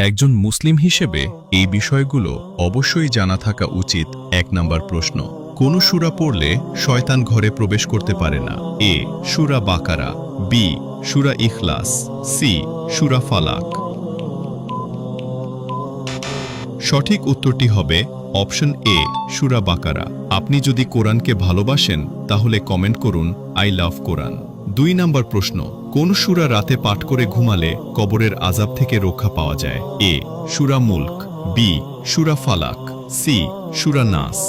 একজন মুসলিম হিসেবে এই বিষয়গুলো অবশ্যই জানা থাকা উচিত। ১ নাম্বার প্রশ্ন, কোন সূরা পড়লে শয়তান ঘরে প্রবেশ করতে পারে না? এ সূরা বাকারা, বি সূরা ইখলাস, সি সূরা ফালাক। সঠিক উত্তরটি হবে অপশন এ সূরা বাকারা। আপনি যদি কোরআনকে ভালোবাসেন তাহলে কমেন্ট করুন আই লাভ কোরআন। ২ নাম্বার প্রশ্ন, কোন সূরা রাতে পাঠ করে ঘুমালে কবরের আযাব থেকে রক্ষা পাওয়া যায়? এ সূরা মুলক, বি সূরা ফালাক, সি সূরা নাস।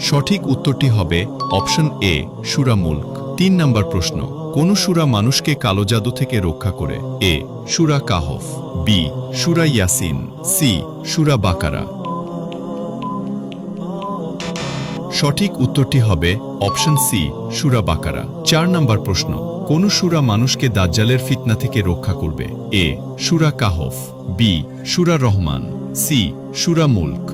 সঠিক উত্তরটি হবে অপশন এ সূরা মুলক। ৩ নাম্বার প্রশ্ন, কোন সূরা মানুষকে কালো জাদু থেকে রক্ষা করে? এ সূরা কাহফ, বি সূরা ইয়াসিন, সি সূরা বাকারা। সঠিক উত্তরটি হবে অপশন সি সূরা বাকারা। ৪ নাম্বার প্রশ্ন, কোন সূরা মানুষকে দাজ্জালের ফিতনা থেকে রক্ষা করবে? এ সূরা কাহফ, বি সূরা রহমান, সি সূরা মুলক।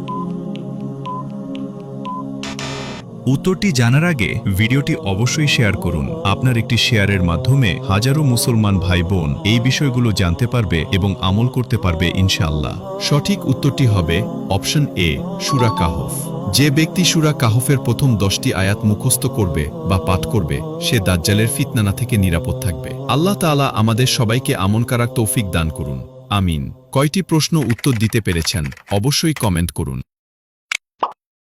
উত্তরটি জানার আগে ভিডিওটি অবশ্যই শেয়ার করুন। আপনার একটি শেয়ারের মাধ্যমে হাজারো মুসলমান ভাই বোন এই বিষয়গুলো জানতে পারবে এবং আমল করতে পারবে ইনশাআল্লাহ। সঠিক উত্তরটি হবে অপশন এ সূরা কাহফ। যে ব্যক্তি সূরা কাহফের প্রথম 10টি আয়াত মুখস্থ করবে বা পাঠ করবে সে দাজ্জালের ফিতনা থেকে নিরাপদ থাকবে। আল্লাহ তাআলা আমাদের সবাইকে আমল করার তৌফিক দান করুন, আমিন। কয়টি প্রশ্ন উত্তর দিতে পেরেছেন অবশ্যই কমেন্ট করুন।